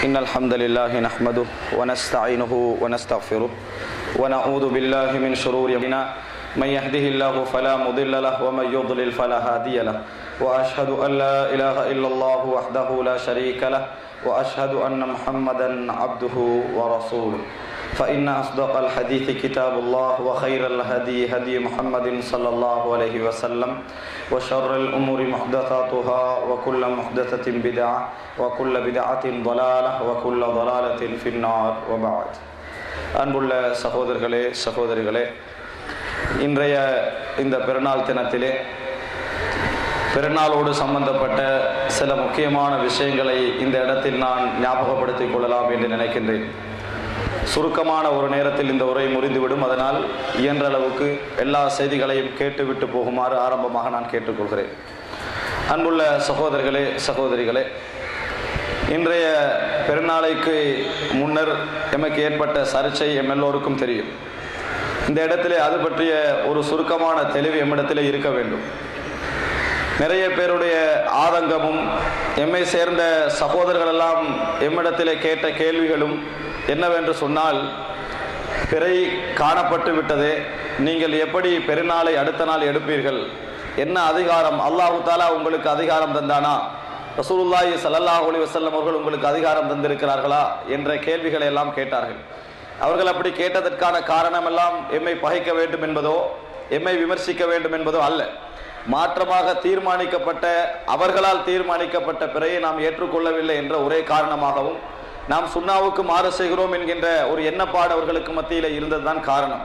إن الحمد لله نحمده ونستعينه ونستغفره ونعوذ بالله من شرور أنفسنا من يهده الله فلا مضل له ومن يضلل فلا هادي له وأشهد أن لا إله إلا الله وحده لا شريك له وأشهد أن محمدا عبده ورسوله فإن أصدق الحديث كتاب الله وخير الهدي هدي محمد صلى الله عليه وسلم وشر الأمور محدثاتها وكل محدثة بدعة وكل بدعة ضلالة وكل ضلالة في النار وبعد அன்புள்ள சகோதரர்களே சகோதரிகளே, இன்றைய இந்த பெருநாள் தினத்திலே பெருநாளோடு சம்பந்தப்பட்ட சில முக்கியமான விஷயங்களை இந்த இடத்தில் நான் ஞாபகப்படுத்திக் கொள்ளலாம் என்று நினைக்கின்றேன். சுருக்கமான ஒரு நேரத்தில் இந்த உரை முறிந்துவிடும். அதனால் இயன்ற அளவுக்கு எல்லா செய்திகளையும் கேட்டுவிட்டு போகுமாறு ஆரம்பமாக நான் கேட்டுக்கொள்கிறேன். அன்புள்ள சகோதரர்களே சகோதரிகளே, இன்றைய பெருநாளைக்கு முன்னர் எமக்கு ஏற்பட்ட சர்ச்சை எல்லோருக்கும் தெரியும். இந்த இடத்திலே அது பற்றிய ஒரு சுருக்கமான தெளிவு எம்மிடத்திலே இருக்க வேண்டும். நிறைய பேருடைய ஆதங்கமும் எம்மை சேர்ந்த சகோதரர்களெல்லாம் எம்மிடத்திலே கேட்ட கேள்விகளும் என்னவென்று சொன்னால், பிறை காணப்பட்டு விட்டதே, நீங்கள் எப்படி பெருநாளை அடுத்த நாள் எடுப்பீர்கள்? என்ன அதிகாரம்? அல்லாஹு தாலா உங்களுக்கு அதிகாரம் தந்தானா? ரசூலுல்லாஹி ஸல்லல்லாஹு அலைஹி வஸல்லம் அவர்கள் உங்களுக்கு அதிகாரம் தந்திருக்கிறார்களா என்ற கேள்விகளை எல்லாம் கேட்டார்கள். அவர்கள் அப்படி கேட்டதற்கான காரணம் எல்லாம் எம்மை பகைக்க வேண்டும் என்பதோ எம்மை விமர்சிக்க வேண்டும் என்பதோ அல்ல. மாற்றமாக தீர்மானிக்கப்பட்ட, அவர்களால் தீர்மானிக்கப்பட்ட பிறையை நாம் ஏற்றுக்கொள்ளவில்லை என்ற ஒரே காரணமாகவும் நாம் சுன்னாவுக்கு மாறு செய்கிறோம் என்கின்ற ஒரு எண்ணப்பாடு அவர்களுக்கு மத்தியில் இருந்ததுதான் காரணம்.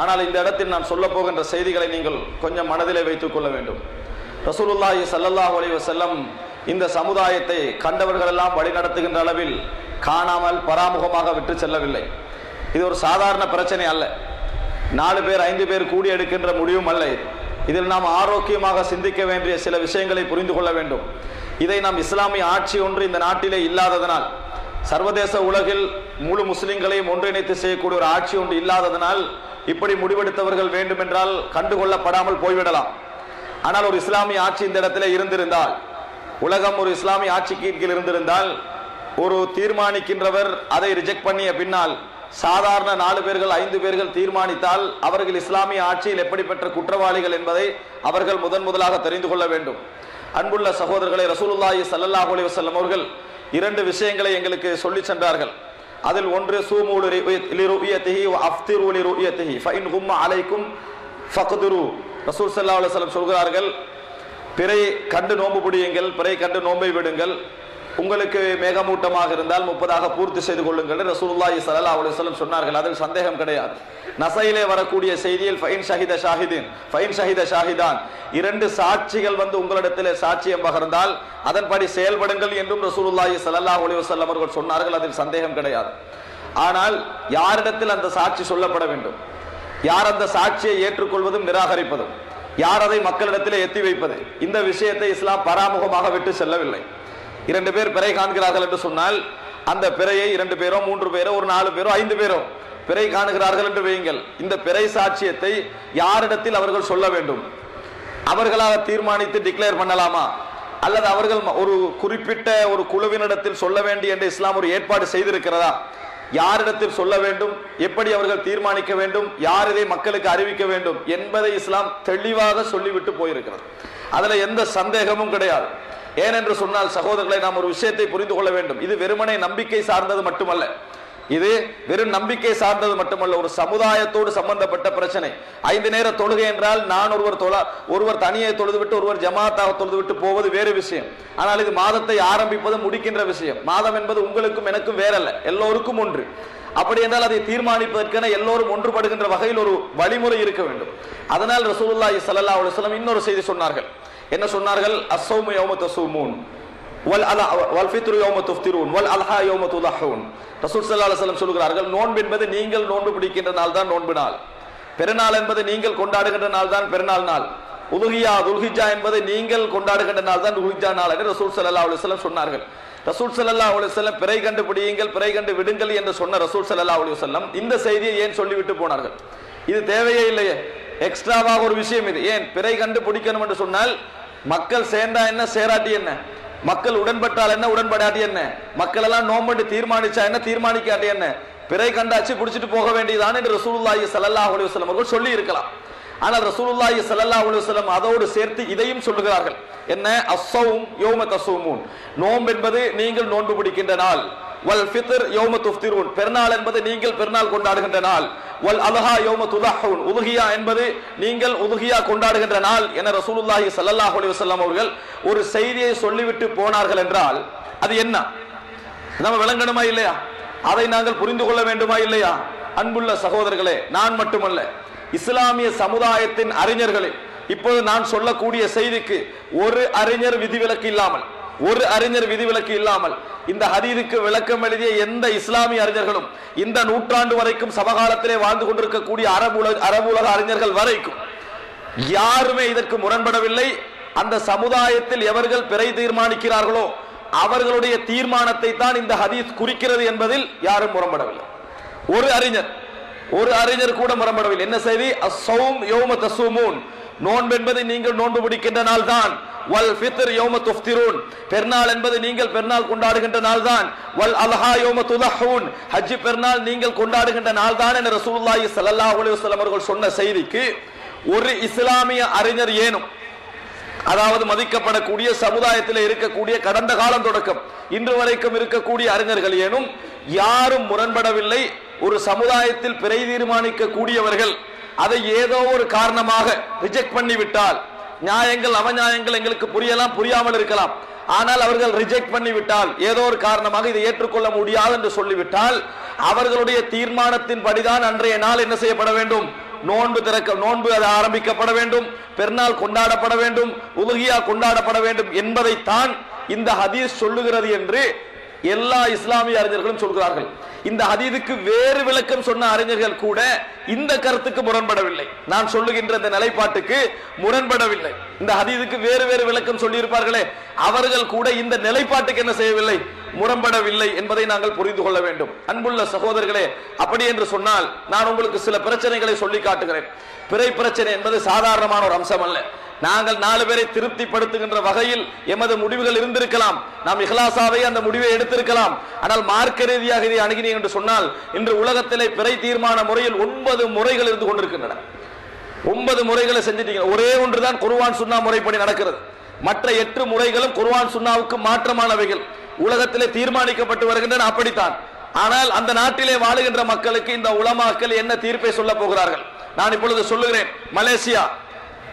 ஆனால் இந்த இடத்தில் நான் சொல்ல போகின்ற செய்திகளை நீங்கள் கொஞ்சம் மனதிலே வைத்துக் கொள்ள வேண்டும். ரசூலுல்லாஹி ஸல்லல்லாஹு அலைஹி வஸல்லம் இந்த சமுதாயத்தை கண்டவர்களெல்லாம் வழிநடத்துகின்ற அளவில் காணாமல் பராமுகமாக விட்டு செல்லவில்லை. இது ஒரு சாதாரண பிரச்சனை அல்ல. 4 பேர் 5 பேர் கூடி எடுக்கின்ற முடிவும் அல்ல. இதில் நாம் ஆரோக்கியமாக சிந்திக்க வேண்டிய சில விஷயங்களை புரிந்து கொள்ள வேண்டும். இதை நாம் இஸ்லாமிய ஆட்சி ஒன்று இந்த நாட்டிலே இல்லாததனால், சர்வதேச உலகில் முழு முஸ்லிம்களையும் ஒன்றிணைத்து செய்யக்கூடிய ஒரு ஆட்சி ஒன்று இல்லாததனால் இப்படி முடிவெடுத்தவர்கள் வேண்டுமென்றால் கண்டுகொள்ளப்படாமல் போய்விடலாம். ஆனால் ஒரு இஸ்லாமிய ஆட்சி இந்த இடத்திலே இருந்திருந்தால், உலகம் ஒரு இஸ்லாமிய ஆட்சிக்கு கீழ் இருந்திருந்தால், ஒரு தீர்மானிக்கின்றவர் அதை ரிஜெக்ட் பண்ணிய பின்னால் சாதாரண 4 பேர்கள் 5 பேர்கள் தீர்மானித்தால் அவர்கள் இஸ்லாமிய ஆட்சியில் எப்படிப்பட்ட குற்றவாளிகள் என்பதை அவர்கள் முதலாக தெரிந்து கொள்ள வேண்டும். அன்புள்ள சகோதரர்களை, ரசூலுல்லாஹி ஸல்லல்லாஹு அலைஹி வஸல்லம் அவர்கள் 2 விஷயங்களை எங்களுக்கு சொல்லி சென்றார்கள். அதில் ஒன்று சூமு லிருயதிஹி வ அஃப்திரு லிருயதிஹி ஃபஇன் கும்ம அலைக்கும் ஃபக்துரு. ரசூல் ஸல்லல்லாஹு அலைஹி வஸல்லம் சொல்கிறார்கள், பிறை கண்டு நோன்பு பிடியுங்கள், பிறை கண்டு நோன்பை விடுங்கள், உங்களுக்கு மேகமூட்டமாக இருந்தால் 30 பூர்த்தி செய்து கொள்ளுங்கள் ரசூலுல்லாஹி ஸல்லல்லாஹு அலைஹி வஸல்லம் சொன்னார்கள். அதில் சந்தேகம் கிடையாது. நசையிலே வரக்கூடிய செய்தியில் ஃபைன் ஷஹித ஷாஹிதின் ஃபைன் ஷஹித ஷாஹிதான், 2 சாட்சிகள் வந்து உங்களிடத்திலே சாட்சியம் பகர்ந்தால் அதன்படி செயல்படுங்கள் என்றும் ரசூலுல்லாஹி ஸல்லல்லாஹு அலைஹி வஸல்லம் அவர்கள் சொன்னார்கள். அதில் சந்தேகம் கிடையாது. ஆனால் யாரிடத்தில் அந்த சாட்சி சொல்லப்பட வேண்டும், யார் அந்த சாட்சியை ஏற்றுக்கொள்வதும் நிராகரிப்பதும், யார் அதை மக்களிடத்திலே எத்தி வைப்பது, இந்த விஷயத்தை இஸ்லாம் பராமுகமாக விட்டு செல்லவில்லை. 2 பேர் பிறை காண்கிறார்கள் என்று சொன்னால் அந்த பிறையை 2 பேரோ 3 பேரோ ஒரு 4 பேரோ 5 பேரோ பிறை காணுகிறார்கள் என்று வையுங்கள். இந்த பிறை சாட்சியத்தை யாரிடத்தில் அவர்கள் சொல்ல வேண்டும்? அவர்களாக தீர்மானித்து டிக்ளேர் பண்ணலாமா, அல்லது அவர்கள் ஒரு குறிப்பிட்ட ஒரு குழுவினிடத்தில் சொல்ல வேண்டும் என்று இஸ்லாம் ஒரு ஏற்பாடு செய்திருக்கிறதா? யாரிடத்தில் சொல்ல வேண்டும், எப்படி அவர்கள் தீர்மானிக்க வேண்டும், யார் இதை மக்களுக்கு அறிவிக்க வேண்டும் என்பதை இஸ்லாம் தெளிவாக சொல்லிவிட்டு போயிருக்கிறது. அதுல எந்த சந்தேகமும் கிடையாது. ஏனென்று சொன்னால் சகோதரர்களை, நாம் ஒரு விஷயத்தை புரிந்து கொள்ள வேண்டும். இது வெறுமனே நம்பிக்கை சார்ந்தது மட்டுமல்ல. இது வெறும் நம்பிக்கை சார்ந்தது மட்டுமல்ல, ஒரு சமுதாயத்தோடு சம்பந்தப்பட்ட பிரச்சனை. 5 நேர தொழுகை என்றால் நான் ஒருவர் தனியை தொழுதுவிட்டு ஒருவர் ஜமாத்தாக தொழுதுவிட்டு போவது வேறு விஷயம். ஆனால் இது மாதத்தை ஆரம்பிப்பது முடிக்கின்ற விஷயம். மாதம் என்பது உங்களுக்கும் எனக்கும் வேறல்ல, எல்லோருக்கும் ஒன்று. அப்படி என்றால் அதை தீர்மானிப்பதற்கென எல்லோரும் ஒன்றுபடுகின்ற வகையில் ஒரு வழிமுறை இருக்க வேண்டும். அதனால் ரசூலுல்லாஹி ஸல்லல்லாஹு அலைஹி வஸல்லம் இன்னொரு செய்தி சொன்னார்கள். என்ன சொன்னார்கள்? அஸ்ஸௌமு யௌம தஸூமூன் வல் ஃபித்ரு யௌம துஃப்திரூன் வல் அல்ஹா யௌம துதஹூன். ரசூல் ஸல்லல்லாஹு அலைஹி வஸல்லம் சொல்கிறார்கள், நோன்பு என்பது நீங்கள் நோன்பு பிடிக்கின்ற நாள் தான் நோன்பு நாள். பெருநாள் என்பது நீங்கள் கொண்டாடுகின்ற நாள் தான் பெருநாள் நாள். உதுஹியா துல்ஹிஜ்ஜா என்பது நீங்கள் கொண்டாடுகின்ற நாள் தான் துல்ஹிஜ்ஜா நாள் என்று ரசூல் ஸல்லல்லாஹு அலைஹி வஸல்லம் சொன்னார்கள். ரசூல் ஸல்லல்லாஹு அலைஹி வஸல்லம் பிறை கண்டு பிடியுங்கள், பிறை கண்டு விடுங்கள் என்று சொன்ன ரசூல் ஸல்லல்லாஹு அலைஹி வஸல்லம் இந்த செய்தியை ஏன் சொல்லிவிட்டு போனார்கள்? இது தேவையே இல்லையே, எக்ஸ்ட்ராவாக ஒரு விஷயம் இது. ஏன் பிறை கண்டு பிடிக்கணும் என்று சொன்னால் மக்கள் சேர்ந்தா என்ன சேராட்டி என்ன, மக்கள் உடன்பட்டால் என்ன, உடன்படாட்டி என்ன, மக்கள் எல்லாம் நோம்பு தீர்மானிச்சா என்ன, தீர்மானிக்காட்டி என்ன, பிறை கண்டாச்சு பிடிச்சிட்டு போக வேண்டியதான் என்று ரசூலுல்லாஹி ஸல்லல்லாஹு அலைஹி வஸல்லம் அவர்கள் சொல்லி இருக்கலாம். ஆனால் ரசூலுல்லாஹி ஸல்லல்லாஹு அலைஹி வஸல்லம் அதோடு சேர்த்து இதையும் சொல்லுகிறார்கள். என்ன? அஸ்ஸௌம் யௌம தஸூமூன், நோன்பு என்பது நீங்கள் நோன்பு பிடிக்கின்ற நாள். வல் ஃபித்ர் யௌம துஃப்திரூன், பெருநாள் என்பது நீங்கள் பெருநாள் கொண்டாடுகின்ற நாள். வல் அல்ஹா யௌம துதஹூன், உதுஹியா என்பது நீங்கள் உதுஹியா கொண்டாடுகின்ற நாள் என ரசூலுல்லாஹி ஸல்லல்லாஹு அலைஹி வஸல்லம் அவர்கள் ஒரு செய்தியை சொல்லிவிட்டு போனார்கள் என்றால் அது என்ன நம்ம விளங்கணுமா இல்லையா? அதை நாங்கள் புரிந்து கொள்ள வேண்டுமா இல்லையா? அன்புள்ள சகோதரர்களே, நான் மட்டுமல்ல, இஸ்லாமிய சமுதாயத்தின் அறிஞர்களே, இப்போது நான் சொல்லக்கூடிய செய்திக்கு ஒரு அறிஞர் விதிவிலக்கு இல்லாமல் இந்த ஹதீஸுக்கு விளக்கம் எழுதிய எந்த இஸ்லாமிய அறிஞர்களும் இந்த நூற்றாண்டு வரைக்கும் சமகாலத்திலே வாழ்ந்து கொண்டிருக்கக்கூடிய அரபுலக அறிஞர்கள் வரைக்கும் யாருமே இதற்கு முரண்படவில்லை. அந்த சமுதாயத்தில் எவர்கள் பிறை தீர்மானிக்கிறார்களோ அவர்களுடைய தீர்மானத்தை தான் இந்த ஹதீஸ் குறிக்கிறது என்பதில் யாரும் முரண்படவில்லை. ஒரு அறிஞர் கூட முரண்படவில்லை. என்ன செய்தி? அஸ்ஸௌம் யௌம தஸூமூன், நோன்பு என்பது நீங்கள் நோன்பு பிடிக்கின்ற நாள் தான். வல் ஃபித்ர் யௌம துஃப்திரூன், பெருநாள் என்பது நீங்கள் பெருநாள் கொண்டாடுகின்ற நாள் தான். வல் அல்ஹா யௌம துதஹூன், ஹஜ் பெருநாள் நீங்கள் கொண்டாடுகின்ற நாள் தான் என ரசூலுல்லாஹி ஸல்லல்லாஹு அலைஹி வஸல்லம் அவர்கள் சொன்ன செய்திக்கு ஒரு இஸ்லாமிய அறிஞர் ஏனும், அதாவது மதிக்கப்படக்கூடிய சமுதாயத்தில் இருக்கக்கூடிய கடந்த காலம் தொடக்கம் இன்று வரைக்கும் இருக்கக்கூடிய அறிஞர்கள் ஏனும் யாரும் முரண்படவில்லை. ஒரு சமுதாயத்தில் பிறை தீர்மானிக்க கூடியவர்கள் அதை ஏதோ ஒரு காரணமாக ரிஜெக்ட் பண்ணிவிட்டால், நியாயங்கள் அவநியாயங்கள் எங்களுக்கு புரியலாம், புரியாமல் இருக்கலாம், ஆனால் அவர்கள் ரிஜெக்ட் பண்ணிவிட்டால், ஏதோ ஒரு காரணமாக இதை ஏற்றுக்கொள்ள முடியாது என்று சொல்லிவிட்டால், அவர்களுடைய தீர்மானத்தின் படிதான் அன்றைய நாள் என்ன செய்யப்பட வேண்டும்? நோன்பு அது ஆரம்பிக்கப்பட வேண்டும், பெருநாள் கொண்டாடப்பட வேண்டும், உதுஹியா கொண்டாடப்பட வேண்டும் என்பதைத்தான் இந்த ஹதீஸ் சொல்லுகிறது என்று எல்லா இஸ்லாமிய அறிஞர்களும் சொல்கிறார்கள். இந்த ஹதீஸுக்கு வேறு விளக்கம் சொன்ன அறிஞர்கள் கூட இந்த கருத்துக்கு முரண்படவில்லை. நான் சொல்லுகின்ற இந்த நிலைப்பாட்டுக்கு முரண்படவில்லை. இந்த ஹதீஸுக்கு வேறு வேறு விளக்கம் சொல்லி இருப்பார்களே, அவர்கள் கூட இந்த நிலைப்பாட்டுக்கு என்ன செய்யவில்லை? முரண்படவில்லை என்பதை நாங்கள் புரிந்து கொள்ள வேண்டும். அன்புள்ள சகோதரர்களே, அப்படி என்று சொன்னால் நான் உங்களுக்கு சில பிரச்சனைகளை சொல்லி காட்டுகிறேன். பிறை பிரச்சனை என்பது சாதாரணமான ஒரு அம்சம் அல்ல. நாங்கள் 4 பேரை திருப்திப்படுத்துகின்ற வகையில் எமது முடிவுகள் இருந்திருக்கலாம், நாம் இஹ்லாஸாவே அந்த முடிவை எடுத்திருக்கலாம். ஆனால் மார்க்க ரீதியாக இதை அணுகினீர்கள் என்று சொன்னால் இன்று உலகத்திலே பிறை தீர்மான முறையில் 9 முறைகள் இருந்து கொண்டிருக்கின்றன. 9 முறைகளை செஞ்சிட்டீங்க. ஒரே ஒன்றுதான் குர்ஆன் சுன்னா முறைப்படி நடக்கிறது. மற்ற 8 முறைகளும் குர்ஆன் சுன்னாவுக்கு மாற்றமானவைகள் உலகத்திலே தீர்மானிக்கப்பட்டு வருகின்றன. அப்படித்தான். ஆனால் அந்த நாட்டிலே வாழுகின்ற மக்களுக்கு இந்த உலமாக்கள் என்ன தீர்ப்பை சொல்ல போகிறார்கள்? நான் இப்பொழுது சொல்லுகிறேன்.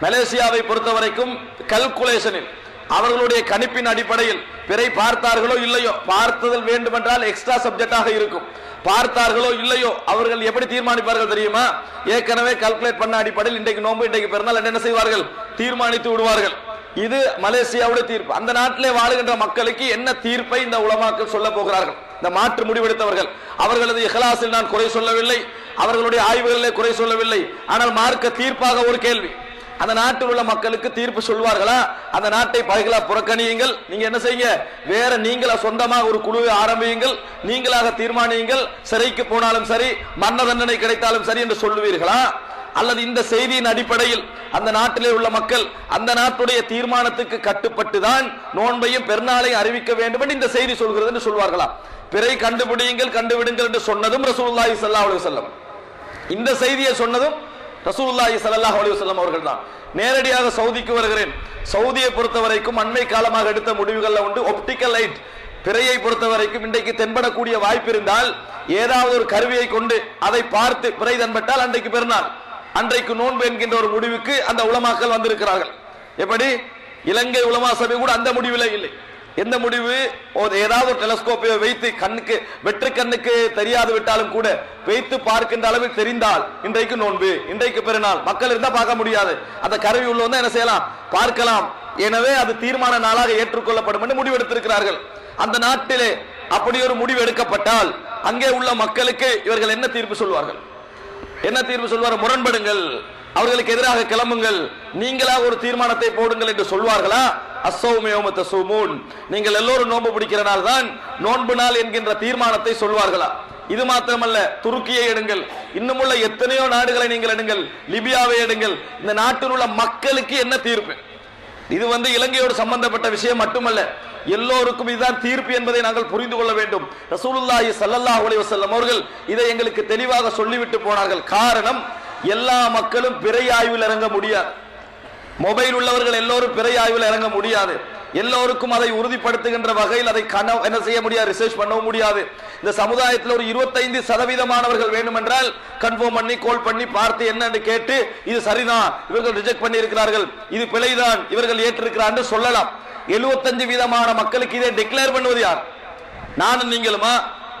மலேசியாவை பொறுத்தவரைக்கும் கல்குலேஷனில் அவர்களுடைய கணிப்பின் அடிப்படையில் பிறை பார்த்தார்களோ இல்லையோ, பார்த்ததில் வேண்டுமென்றால் எக்ஸ்ட்ரா சப்ஜெக்டாக இருக்கும், பார்த்தார்களோ இல்லையோ அவர்கள் எப்படி தீர்மானிப்பார்கள் தெரியுமா? ஏற்கனவே கால்குலேட் பண்ண அடிப்படையில் இன்றைக்கு நோன்பு இன்றைக்கு பெருநாள் என்ன செய்வார்கள்? தீர்மானித்து விடுவார்கள். இது மலேசியாவுடைய தீர்ப்பு. அந்த நாட்டிலே வாழுகின்ற மக்களுக்கு என்ன தீர்ப்பை இந்த உலமாக்கள் சொல்ல போகிறார்கள்? இந்த மாற்று முடிவெடுத்தவர்கள் அவர்களது இஹ்லாஸில் நான் குறை சொல்லவில்லை, அவர்களுடைய ஆய்வுகளிலே குறை சொல்லவில்லை. ஆனால் மார்க்க தீர்ப்பாக ஒரு கேள்வி, அந்த நாட்டில் உள்ள மக்களுக்கு தீர்ப்பு சொல்வார்களா? அந்த நாட்டை பகைகளா புறக்கணியுங்கள், நீங்க என்ன செய்யுங்க, வேற நீங்களா சொந்தமாக ஒரு குழுவை ஆரம்பியுங்கள், நீங்களாக தீர்மானியுங்கள், சிறைக்கு போனாலும் சரி மரண தண்டனை கிடைத்தாலும் சரி என்று சொல்லுவீர்களா? அல்லது இந்த செய்தியின் அடிப்படையில் அந்த நாட்டிலே உள்ள மக்கள் அந்த நாட்டுடைய தீர்மானத்துக்கு கட்டுப்பட்டுதான் நோன்பையும் பெருநாளையும் அறிவிக்க வேண்டும் என்று இந்த செய்தி சொல்கிறது என்று சொல்வார்களா? பிறை கண்டுபிடியுங்கள் கண்டுவிடுங்கள் என்று சொன்னதும் ரசூலுல்லாஹி ஸல்லல்லாஹு அலைஹி வஸல்லம், இந்த செய்தியை சொன்னதும் ரசூலுல்லாஹி ஸல்லல்லாஹு அலைஹி வஸல்லம் அவர்கள் தான். நேரடியாக சவுதிக்கு வருகிறேன். சவுதியை பொறுத்தவரைக்கும் அண்மை காலமாக எடுத்த முடிவுகள் உண்டு. ஆப்டிகல் லைட் பிறையை பொறுத்தவரைக்கும் இன்றைக்கு தென்படக்கூடிய வாய்ப்பு இருந்தால் ஏதாவது ஒரு கருவியை கொண்டு அதை பார்த்து பிறை தென்பட்டால் அன்றைக்கு பெருநாள், அன்றைக்கு நோன்பு என்கின்ற ஒரு முடிவுக்கு அந்த உலமாக்கள் வந்திருக்கிறார்கள். எப்படி? இலங்கை உலமா சபை கூட அந்த முடிவில் இல்லை. எந்த முடிவு? ஏதாவது ஒரு டெலஸ்கோப்பை வைத்து கண்ணுக்கு வெற்று கண்ணுக்கு தெரியாது விட்டாலும் கூட வைத்து பார்க்கின்ற அளவில் தெரிந்தால் இன்றைக்கு நோன்பு இன்றைக்கு பெருநாள், மக்கள் இருந்தா பார்க்க முடியாது, அந்த கருவி உள்ள வந்து என்ன செய்யலாம்? பார்க்கலாம். எனவே அது தீர்மான நாளாக ஏற்றுக்கொள்ளப்படும் என்று முடிவு எடுத்திருக்கிறார்கள். அந்த நாட்டிலே அப்படி ஒரு முடிவு எடுக்கப்பட்டால் அங்கே உள்ள மக்களுக்கு இவர்கள் என்ன தீர்ப்பு சொல்வார்கள்? என்ன தீர்ப்பு சொல்வார்கள்? முரண்படுங்கள், அவர்களுக்கு எதிராக கிளம்புங்கள், நீங்களாக ஒரு தீர்மானத்தை போடுங்கள் என்று சொல்வார்களா? அஸ்ஸௌமு யௌம தஸூமூன், நீங்கள் எல்லோரும் நோன்பு பிடிக்கிற நாள் தான் நோன்பு நாள் என்கின்ற தீர்மானத்தை சொல்வார்களா? இது மாத்திரமல்ல, துருக்கியை எடுங்கள், இன்னும் உள்ள எத்தனையோ நாடுகளை நீங்கள் எடுங்கள், லிபியாவை எடுங்கள், இந்த நாட்டில் உள்ள மக்களுக்கு என்ன தீர்ப்பு? இது இலங்கையோடு சம்பந்தப்பட்ட விஷயம் மட்டுமல்ல, எல்லோருக்கும் இதுதான் தீர்ப்பு என்பதை நாங்கள் புரிந்து கொள்ள வேண்டும். ரசூலுல்லாஹி ஸல்லல்லாஹு அலைஹி வஸல்லம் அவர்கள் இதை எங்களுக்கு தெளிவாக சொல்லிவிட்டு போனார்கள். காரணம், எல்லா மக்களும் பிறை ஆய்வில் இறங்க முடியாது. மொபைல் உள்ளவர்கள் எல்லோரும் பிறை ஆய்வில் இறங்க முடியாது. எல்லோருக்கும் அதை உறுதிப்படுத்துகின்ற வகையில் அதை என்ன செய்ய முடியாது, ரிசர்ச் பண்ணவும் முடியாது. இந்த சமுதாயத்தில் ஒரு 25% வேண்டுமென்றால் கன்ஃபார்ம் பண்ணி கால் பண்ணி பார்த்து என்னன்னு கேட்டு இது சரிதான், இவர்கள் ரிஜெக்ட் பண்ணி இருக்கிறார்கள், இது பிழைதான், இவர்கள் ஏற்றிருக்கிறார்கள் சொல்லலாம். 75% மக்களுக்கு இதை டிக்ளேர் பண்ணுவது யார்? நானும் நீங்களுமா?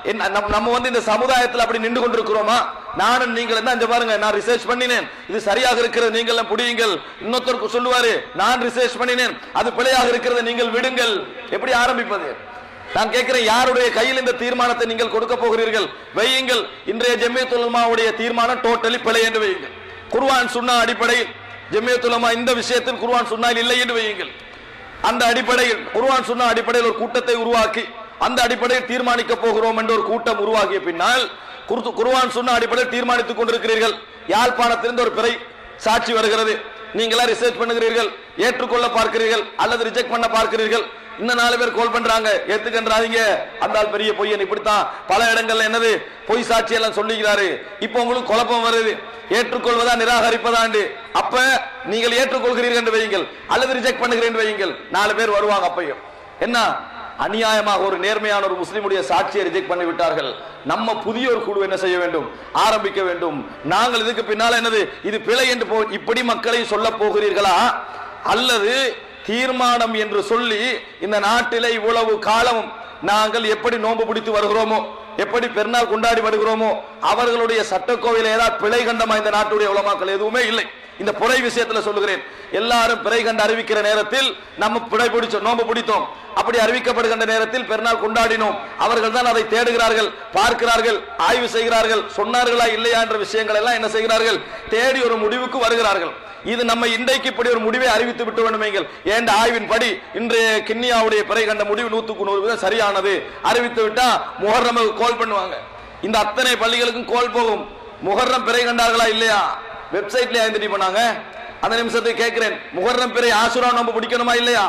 நம்ம இந்த சமுதாயத்தில் அப்படி நின்று கொண்டிருக்கிறோமா? நானும் நீங்கள் என்ன பாருங்க, நான் ரிசர்ச் பண்ணினேன், இது சரியாக இருக்கிறது, நீங்கள் புடியுங்கள். இன்னொருத்தருக்கு சொல்லுவாரு, நான் ரிசர்ச் பண்ணினேன், அது பிழையாக இருக்கிறது, நீங்கள் விடுங்கள். எப்படி ஆரம்பிப்பது? நான் கேட்கிறேன், யாருடைய கையில் இந்த தீர்மானத்தை நீங்கள் கொடுக்க போகிறீர்கள்? வையுங்கள். இன்றைய ஜம்மியத்துல் உலமாவுடைய தீர்மானம் டோட்டலி பிழை என்று வையுங்கள். குர்ஆன் சுன்னா அடிப்படையில் ஜம்மியத்துல் உலமா இந்த விஷயத்தில் குர்ஆன் சுன்னாவில் இல்லை என்று வையுங்கள். அந்த அடிப்படையில் குர்ஆன் சுன்னா அடிப்படையில் ஒரு கூட்டத்தை உருவாக்கி அந்த அடிப்படையில் தீர்மானிக்க போகிறோம் என்று ஒரு கூட்டம் உருவாகிய பின்னால் குர்ஆன் சுன்னா அடிப்படையில் தீர்மானித்துக் கொண்டிருக்கிறீர்கள். யாழ்ப்பாணத்திலிருந்து ஒரு பிறை சாட்சி வருகிறது, நீங்களா ரிசர்ச் பண்ணுகிறீர்கள், ஏற்றுக்கொள்ள பார்க்கிறீர்கள் அல்லது ரிஜெக்ட் பண்ண பார்க்கிறீர்கள். இன்னும் 4 பேர் கால் பண்றாங்க, ஏத்துக்கின்றாதீங்க, அந்த பெரிய பொய்யன், இப்படித்தான் பல இடங்கள்ல என்னது பொய் சாட்சி எல்லாம் சொல்லிக்கிறாரு. இப்ப உங்களுக்கு குழப்பம் வருது, ஏற்றுக்கொள்வதா நிராகரிப்பதாண்டு. அப்ப நீங்கள் ஏற்றுக்கொள்கிறீர்கள் என்று வையுங்கள் அல்லது ரிஜெக்ட் பண்ணுகிறேன் என்று வையுங்கள், 4 பேர் வருவாங்க. அப்பையும் என்ன அநியாயமாக ஒரு நேர்மையான ஒரு முஸ்லிமுடைய சாட்சியை ரிஜெக்ட் பண்ணி விட்டார்கள். நம்ம புதிய ஒரு குழு என்ன செய்ய வேண்டும், ஆரம்பிக்க வேண்டும். நாங்கள் இதுக்கு பின்னால் என்னது இது பிழை என்று இப்படி மக்களை சொல்ல போகிறீர்களா? அல்லது தீர்மானம் என்று சொல்லி இந்த நாட்டிலே இவ்வளவு காலமும் நாங்கள் எப்படி நோன்பு பிடித்து வருகிறோமோ, எப்படி பெருநாள் கொண்டாடி வருகிறோமோ, அவர்களுடைய சட்டக்கோவையில் ஏதாவது பிழை கண்டமா இந்த நாட்டுடைய உலமாக்கள்? எதுவுமே இல்லை. இந்த பிறை விஷயத்துல சொல்லுகிறேன், எல்லாரும் பிறை கண்டு அறிவிக்கிற நேரத்தில் நம்ம பிழை பிடிச்சோம், நோன்பு பிடித்தோம். அப்படி அறிவிக்கப்படுகின்ற நேரத்தில் பெருநாள் கொண்டாடினோம். அவர்கள் தான் அதை தேடுகிறார்கள், பார்க்கிறார்கள், ஆய்வு செய்கிறார்கள், சொன்னார்களா இல்லையா என்ற விஷயங்கள் எல்லாம் என்ன செய்கிறார்கள், தேடி ஒரு முடிவுக்கு வருகிறார்கள். இது நம்ம இன்றைக்கு இப்படி ஒரு முடிவை அறிவித்து விட்டு வேண்டுமேங்கள், ஏண்ட ஆய்வின் படி இன்றைய கிண்ணியாவுடைய பிறை கண்ட முடிவு 100% சரியானது அறிவித்து விட்டா முஹர்ரமுக்கு கால் பண்ணுவாங்க. இந்த அத்தனை பள்ளிகளுக்கும் கால் போகும், முஹர்ரம் பிறை கண்டார்களா இல்லையா, வெப்சைட்ல ஐடென்டிஃபை பண்ணாங்க. அந்த நிமிஷத்தை கேட்கிறேன், முஹர்ரம் பிறை ஆசுரா நோன்பு பிடிக்கணுமா இல்லையா,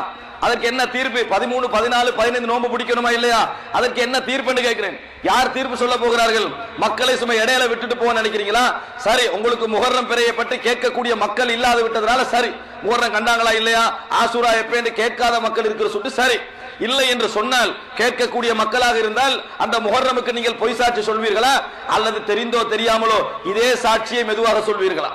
அதற்கு என்ன தீர்ப்பு? 13, 14, 15 நோன்பு பிடிக்கணுமா இல்லையா, அதற்கு என்ன தீர்ப்புன்னு கேட்கிறேன். யார் தீர்ப்பு சொல்ல போகிறார்கள்? மக்களை சும்மா இடையில விட்டுட்டு போக நினைக்கிறீங்களா? சரி, உங்களுக்கு முஹர்ரம் பிறையை பற்றி கேட்கக்கூடிய மக்கள் இல்லாத விட்டதுனால சரி, முஹர்ரம் கண்டாங்களா இல்லையா, ஆசுரா எப்ப கேட்காத மக்கள் இருக்கிற சுட்டு சரி. இல்லை என்று சொன்னால், கேட்கக்கூடிய மக்களாக இருந்தால் அந்த முஹர்ரமுக்கு நீங்கள் பொய் சாட்சி சொல்வீர்களா அல்லது தெரிந்தோ தெரியாமலோ இதே சாட்சியை மெதுவாக சொல்வீர்களா?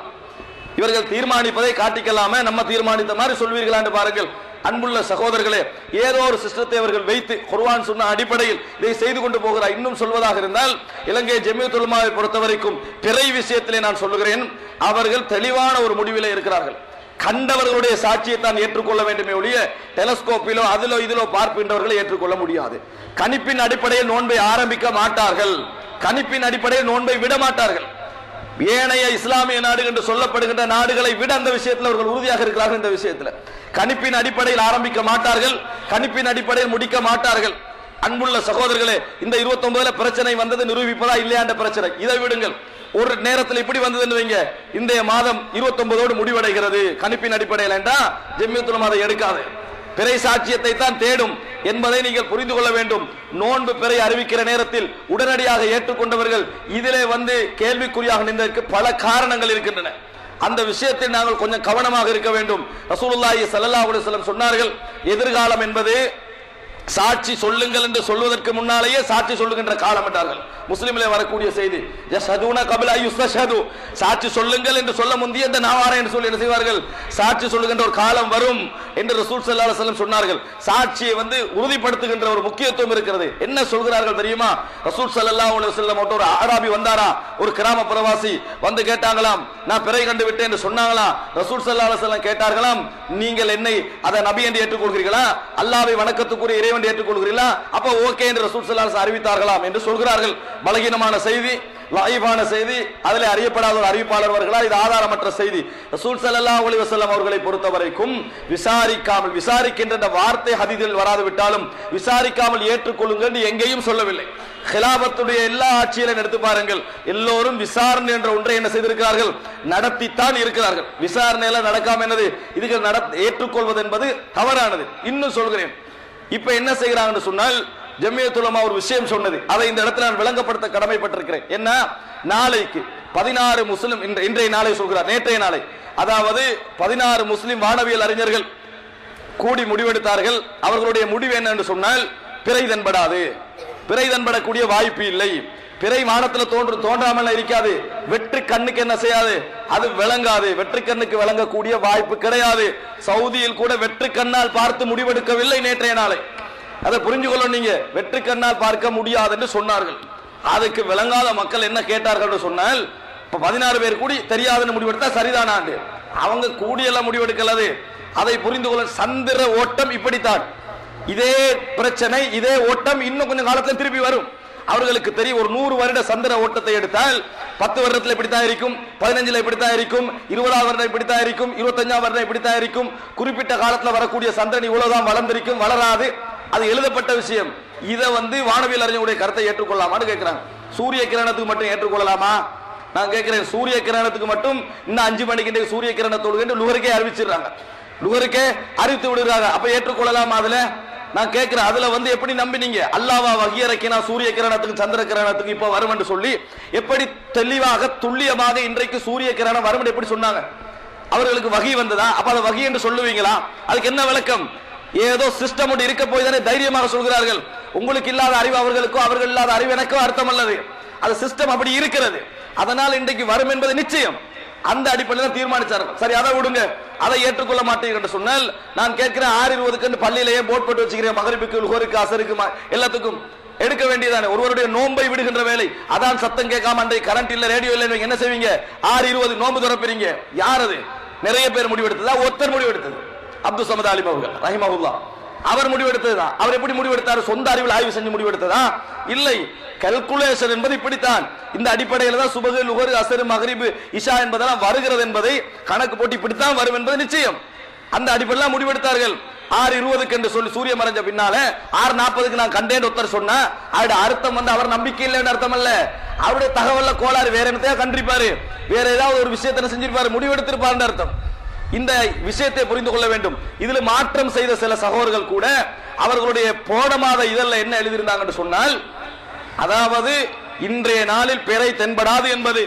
இவர்கள் தீர்மானிப்பதை காட்டிக்கலாம நம்ம தீர்மானித்த மாதிரி சொல்வீர்களா என்று பாருங்கள். அன்புள்ள சகோதரர்களே, ஏதோ ஒரு சிஸ்டத்தை அவர்கள் வைத்து குர்ஆன் சுன்னா அடிப்படையில் இதை செய்து கொண்டு போகிறார். இன்னும் சொல்வதாக இருந்தால், இலங்கை ஜம்மியத்துல் உலமாவை பொறுத்தவரைக்கும் பிறை விஷயத்திலே நான் சொல்லுகிறேன், அவர்கள் தெளிவான ஒரு முடிவிலே இருக்கிறார்கள். கண்டவர்களுடைய சாட்சியை தான் ஏற்றுக்கொள்ள வேண்டுமே ஒழிய டெலஸ்கோப்பிலோ அதிலோ இதிலோ பார்க்கின்றவர்களை ஏற்றுக்கொள்ள முடியாது. கணிப்பின் அடிப்படையில் நோன்பை ஆரம்பிக்க மாட்டார்கள், கணிப்பின் அடிப்படையில் நோன்பை விட மாட்டார்கள். ஏனைய இஸ்லாமிய நாடு என்று சொல்லப்படுகின்ற நாடுகளை விட அந்த விஷயத்தில் அவர்கள் உறுதியாக இருக்கிறார்கள். இந்த விஷயத்தில் கணிப்பின் அடிப்படையில் ஆரம்பிக்க மாட்டார்கள், கணிப்பின் அடிப்படையில் முடிக்க மாட்டார்கள். அன்புள்ள சகோதரர்களே, இந்த 29 பிரச்சனை வந்தது நிரூபிப்பதா இல்லையா என்ற பிரச்சனை இதை விடுங்கள். ஒரு நேரத்தில் இப்படி வந்தது வைங்க, இந்த மாதம் 29 முடிவடைகிறது கணிப்பின் அடிப்படையில் என்றா ஜம்மியத்துல் உலமா அதை எடுக்காது, பிறை சாட்சியத்தை தான் தேடும் என்பதை நீங்கள் புரிந்து கொள்ள வேண்டும். நோன்பு பிறை அறிவிக்கிற நேரத்தில் உடனடியாக ஏற்றுக்கொண்டவர்கள் இதிலே கேள்விக்குறியாக நின்றதற்கு பல காரணங்கள் இருக்கின்றன. அந்த விஷயத்தில் நாங்கள் கொஞ்சம் கவனமாக இருக்க வேண்டும். ரசூலுல்லாஹி ஸல்லல்லாஹு அலைஹி வஸல்லம் சொன்னார்கள், எதிர்காலம் என்பது சாட்சி சொல்லுங்கள் என்று சொல்வதற்கு முன்னாலேயே சாட்சி சொல்லுகின்ற காலம் என்றார்கள். முஸ்லிமிலே வரக்கூடிய செய்தி, யஸ்ஹதுன கப்ல யுஸ்தஷது, சாட்சி சொல்லுங்கள் என்று சொல்ல முந்திய இந்த நாவாரே என்று சொல்லி என்ன செய்வார்கள், சாட்சி சொல்லுகின்ற ஒரு காலம் வரும் என்று ரசூல் ஸல்லல்லாஹு அலைஹி வஸல்லம் சொன்னார்கள். சாட்சியை உறுதிப்படுத்துகின்ற ஒரு முக்கியத்துவம் இருக்கிறது. என்ன சொல்கிறார்கள் தெரியுமா? ரசூல் ஸல்லல்லாஹு அலைஹி வஸல்லம் ஒரு ஆராபி வந்தாரா, ஒரு கிராம பிரவாசி வந்து கேட்டாங்களாம், நான் பிறை கண்டு விட்டேன் என்று சொன்னாங்களாம். ரசூல் ஸல்லல்லாஹு அலைஹி வஸல்லம் கேட்டார்களாம், நீங்கள் என்னை அதை நபி என்று ஏற்றுக்கொள்கிறீர்களா, அல்லாஹ்வை வணக்கத்துக்குரிய இறைவன் ஏற்றுக்கொள்கிறீர்களா? அப்ப ஓகே என்று ரசூல் ஸல்லல்லாஹு அலைஹி வஸல்லம் அறிவித்தார்களாம் என்று சொல்கிறார்கள். பலகீனமான செய்தி, லைஃபான செய்தி, அதிலே அறியப்படாத ஒரு அறிவிப்பாளர் வருகிறா, இது ஆதாரமற்ற செய்தி. ரசூல் ஸல்லல்லாஹு அலைஹி வஸல்லம் அவர்களை பொறுத்தவரைக்கும் விசாரிக்கின்ற வார்த்தை ஹதீஸில் வராது விட்டாலும் விசாரிக்காமல் ஏற்றுக்கொள்ளுங்கள் எங்கேயும் சொல்லவில்லை. ஹிலாபத்துடைய எல்லா ஆட்சியிலும் எடுத்து பாருங்கள், எல்லோரும் விசாரணை என்ற ஒன்றை என்ன செய்திருக்கிறார்கள், நடத்தித்தான் இருக்கிறார்கள். விசாரணை எல்லாம் நடக்காம என்னது, இதுக்கு ஏற்றுக்கொள்வது என்பது தவறானது. இன்னும் சொல்கிறேன், இப்ப என்ன செய்கிறாங்கன்னு சொன்னால், ஜமியத்துல் உலமா ஒரு விஷயம் சொன்னது, அதை இந்த இடத்துல நான் விளங்கப்படுத்த கடமைப்பட்டிருக்கிறேன். என்ன, நாளைக்கு 16 முஸ்லிம், இன்றைய நாளை சொல்கிறார், நேற்றைய நாளை, அதாவது 16 முஸ்லிம் வானவியல் அறிஞர்கள் கூடி முடிவெடுத்தார்கள். அவர்களுடைய முடிவு என்ன என்று சொன்னால், பிறை தென்படாது, பிறை தென்படக்கூடிய வாய்ப்பு இல்லை, பிறை வானத்தில் தோன்றாமல் இருக்காது, வெற்று கண்ணுக்கு என்ன செய்யாது, அது விளங்காது, வெற்று கண்ணுக்கு விளங்கக்கூடிய வாய்ப்பு கிடையாது. சவுதியில் கூட வெற்று கண்ணால் பார்த்து முடிவெடுக்கவில்லை நேற்றைய நாளை. அதை புரிஞ்சு கொள்ள, நீங்க வெற்று கண்ணால் பார்க்க முடியாது என்று சொன்னார்கள். அதுக்கு விளங்காத மக்கள் என்ன கேட்டார்கள் சொன்னால், இப்ப 16 பேர் கூடி தெரியாதுன்னு முடிவெடுத்தா சரிதானாண்டு. அவங்க கூடியெல்லாம் முடிவெடுக்கலது. அதை புரிந்து கொள்ள, சந்திர ஓட்டம் இப்படித்தான், இதே பிரச்சனை, இதே ஓட்டம் இன்னும் கொஞ்சம் காலத்தில் திருப்பி வரும். அவர்களுக்கு தெரியும், ஒரு 100 வருட சந்திர ஓட்டத்தை எடுத்தால் 10 வருடத்தில் இப்படித்தான் இருக்கும், 15ல் இப்படித்தான் இருக்கும், 20ஆம் வருடம் இப்படித்தான் இருக்கும், 25ஆம் வருடம் இப்படித்தான் இருக்கும். குறிப்பிட்ட காலத்தில் வரக்கூடிய சந்திரன் இவ்வளவுதான் வளர்ந்திருக்கும், வளராது. அது எழுதப்பட்ட விஷயம். இதை வானவியல் அறிஞருடைய கருத்தை ஏற்றுக்கொள்ளலாமான்னு கேட்கிறாங்க. சூரிய கிரணத்துக்கு மட்டும் ஏற்றுக்கொள்ளலாமா? நான் கேட்கிறேன், சூரிய கிரணத்துக்கு மட்டும் இன்னும் 5 மணிக்கு சூரிய கிரண தொழுகை லுகருக்கே அறிவிச்சிடுறாங்க, லுகருக்கே அறிவித்து விடுறாங்க. அப்ப ஏற்றுக்கொள்ளலாமா? அதுல நான் கேட்கிறேன், அதுல எப்படி நம்பினீங்க? அல்லாஹ்வா வஹி இறக்கினா சூரிய கிரணத்துக்கு சந்திர கிரணத்துக்கு இப்ப வரும் என்று சொல்லி எப்படி தெளிவாக துல்லியமாக இன்றைக்கு சூரிய கிரணம் வரும் எப்படி சொன்னாங்க? அவர்களுக்கு வஹி வந்ததா? அப்ப அதை வஹி என்று சொல்லுவீங்களா? அதுக்கு என்ன விளக்கம்? ஏதோ சிஸ்டம் ஒன்று இருக்க போய் தானே தைரியமாக சொல்கிறார்கள். உங்களுக்கு இல்லாத அறிவு அவர்களுக்கோ, அவர்கள் இல்லாத அறிவு எனக்கோ அர்த்தம் அல்லது. அது சிஸ்டம் அப்படி இருக்கிறது. அதனால் இன்றைக்கு வரும் என்பது நிச்சயம். அந்த அடிப்படையில் தான் தீர்மானிச்சார்கள். சரி, அதை விடுங்க, அதை ஏற்றுக்கொள்ள மாட்டீங்க என்று சொன்னால், நான் கேட்கிறேன், 6:20 பள்ளியிலேயே போட் போட்டு வச்சுக்கிறேன், மகரிபுக்கு, லுஹருக்கு, அசருக்கு, எல்லாத்துக்கும் எடுக்க வேண்டியதானே. ஒருவருடைய நோன்பை விடுகின்ற வேலை, அதான் சத்தம் கேட்காம அன்றை கரண்ட் இல்ல, ரேடியோ இல்ல, என்ன செய்வீங்க? 6:20 நோன்பு திறப்பீங்க. யார் அது? நிறைய பேர் முடிவெடுத்ததா? ஒருத்தர் முடிவெடுத்தது, அப்துல் சமத் அலிம் அவர்கள் ரஹிமஹுல்லாஹ். அவர் முடிவெடுத்ததுதான். அவர் எப்படி முடிவெடுத்தார்? சொந்த அறிவில் ஆய்வு செஞ்சு முடிவெடுத்ததா? இல்லை. கல்குலேஷன் என்பது இப்படித்தான். இந்த அடிப்படையில் தான் சுபஹ், லுஹர், அஸ்ர், மக்ரிப், இஷா என்பதெல்லாம் வருகிறது என்பதை கணக்கு போட்டு இப்படித்தான் வரும் என்பது நிச்சயம். அந்த அடிப்படையில் முடிவெடுத்தார்கள். 6:20 என்று சொல்லி சூரிய மறைஞ்ச பின்னால 6:40 நான் கண்டேன் ஒருத்தர் சொன்னா, அவருடைய அர்த்தம் அவர் நம்பிக்கை இல்லைன்னு அர்த்தம் அல்ல. அவருடைய தகவல்ல கோளாறு, வேற என்னத்தையா கண்டிருப்பாரு, வேற ஏதாவது ஒரு விஷயத்தை செஞ்சிருப்பாரு, முடிவெடுத்திருப்பாருன்னு அர்த்தம். இந்த விஷயத்தை புரிந்து கொள்ள வேண்டும். இதுல மாற்றம் செய்த சில சகோதரர்கள் கூட அவர்களுடைய போடமாத இதழ்ல என்ன எழுதியிருந்தாங்கன்னு சொன்னால், அதாவது இன்றைய நாளில் பிறை தென்படாது என்பது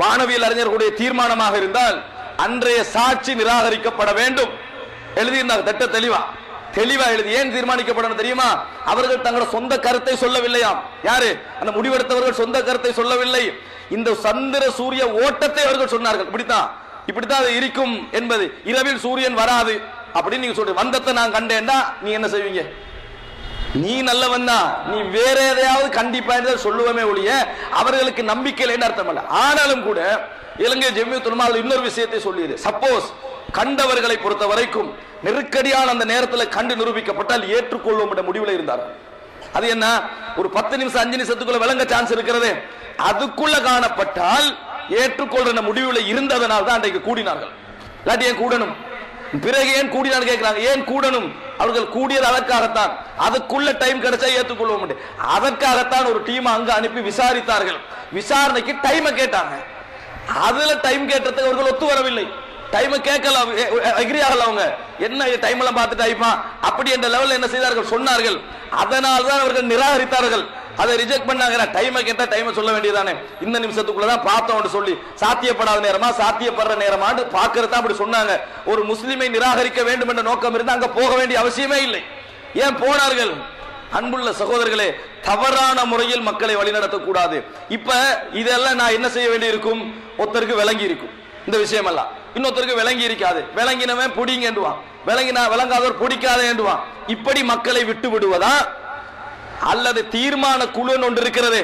வானவியல் அறிஞர்களுடைய தீர்மானமாக இருந்தால் அன்றைய சாட்சி நிராகரிக்கப்பட வேண்டும் எழுதியிருந்தாங்க. திட்ட தெளிவா எழுதி. ஏன் தீர்மானிக்கப்படணும் தெரியுமா? அவர்கள் தங்களோட சொந்த கருத்தை சொல்லவில்லையாம். யாரு? அந்த முடிவெடுத்தவர்கள் சொந்த கருத்தை சொல்லவில்லை. இந்த சந்திர சூரிய ஓட்டத்தை அவர்கள் சொன்னார்கள். இப்படித்தான் அது இருக்கும் என்பது. இரவில் சூரியன் வராது அப்படின்னு நீங்க சொல்ற வந்தத்தை நான் கண்டேன்டா, நீ என்ன செய்வீங்க? நீ நல்லவன் தான், நீ வேற எதையாவது கண்டிப்பா சொல்லுவமே ஒழிய அவர்களுக்கு நம்பிக்கை இல்லைன்னு அர்த்தம் அல்ல. ஆனாலும் கூட இலங்கை ஜமியத்துல் உலமா இன்னொரு விஷயத்தை சொல்லியது. சப்போஸ் கண்டவர்களை பொறுத்த வரைக்கும் நெருக்கடியான அந்த நேரத்தில் கண்டு நிரூபிக்கப்பட்டால் ஏற்றுக்கொள்வோம் என்ற முடிவில் இருந்தார்கள். அது என்ன? ஒரு 10 நிமிஷம் 5 நிமிஷத்துக்குள்ள விளங்க சான்ஸ் இருக்கிறது. அதுக்குள்ள காணப்பட்டால் ஏற்றுக்கொள்ற முடிவுல இருந்ததனால் தான் அன்றைக்கு கூடினார்கள். இல்லாட்டி ஏன் கூடணும்? பிறகு ஏன் கூடினான்னு கேட்கிறாங்க. ஏன் கூடணும்? அவர்கள் கூடியது அதற்காகத்தான். அதுக்குள்ள டைம் கிடைச்சா ஏற்றுக்கொள்வோம். அதற்காகத்தான் ஒரு டீம் அங்க அனுப்பி விசாரித்தார்கள். விசாரணைக்கு டைம் கேட்டாங்க. அதுல டைம் கேட்டதுக்கு அவர்கள் ஒத்து வரவில்லை. டைம் கேட்கல, அக்ரி ஆகல. அவங்க என்ன டைம் எல்லாம் பார்த்துட்டு ஆயிப்பா அப்படி என்ற லெவலில் என்ன செய்தார்கள் சொன்னார்கள். அதனால தான் அவர்கள் நிராகரித்தார்கள். அதை ரிஜெக்ட் பண்ணாங்க. டைமை கேட்டா டைமை சொல்ல வேண்டியதானே, இந்த நிமிஷத்துக்குள்ளதான் பார்த்தோம் சொல்லி சாத்தியப்படாத நேரமா சாத்தியப்படுற நேரமான்னு பாக்குறதா அப்படி சொன்னாங்க. ஒரு முஸ்லிமை நிராகரிக்க வேண்டும் என்ற நோக்கம் இருந்து அங்க போக வேண்டிய அவசியமே இல்லை. ஏன் போனார்கள்? அன்புள்ள சகோதரர்களே, தவறான முறையில் மக்களை வழிநடத்தக்கூடாது. இப்ப இதெல்லாம் நான் என்ன செய்ய வேண்டி இருக்கும்? ஒருத்தருக்கு விளங்கி இருக்கும் இந்த விஷயம் எல்லாம், இன்னொருத்தருக்கு விளங்கி இருக்காது. விளங்கினவன் பிடிங்கன்றுவான், விளங்காதவர் பிடிக்காதேன்றுவான். இப்படி மக்களை விட்டு விடுவதா அல்லது தீர்மான குழு ஒன்று இருக்கிறது,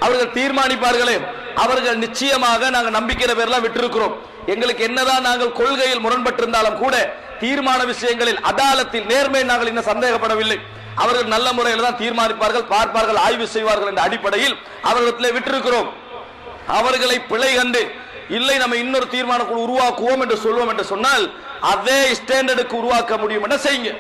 அவர்கள் தீர்மானிப்பார்களே, அவர்கள் நிச்சயமாக நாங்கள் நம்பிக்கிற பேர்லாம் விட்டிருக்கிறோம். எங்களுக்கு என்னதான் நாங்கள் கொள்கையில் முரண்பட்டிருந்தாலும் கூட தீர்மான விஷயங்களில் அதாலத்தில் நேர்மை நாங்கள் இன்னும் சந்தேகப்படவில்லை. அவர்கள் நல்ல முறையில் தான் தீர்மானிப்பார்கள், பார்ப்பார்கள், ஆய்வு செய்வார்கள் என்ற அடிப்படையில் அவர்களிடத்திலே விட்டிருக்கிறோம். அவர்களை பிழை கண்டு இல்லை நம்ம இன்னொரு தீர்மான குழு உருவாக்குவோம் என்று சொல்வோம் என்று சொன்னால் அதே ஸ்டாண்டர்டுக்கு உருவாக்க முடியும் என்ற செய்யுங்க.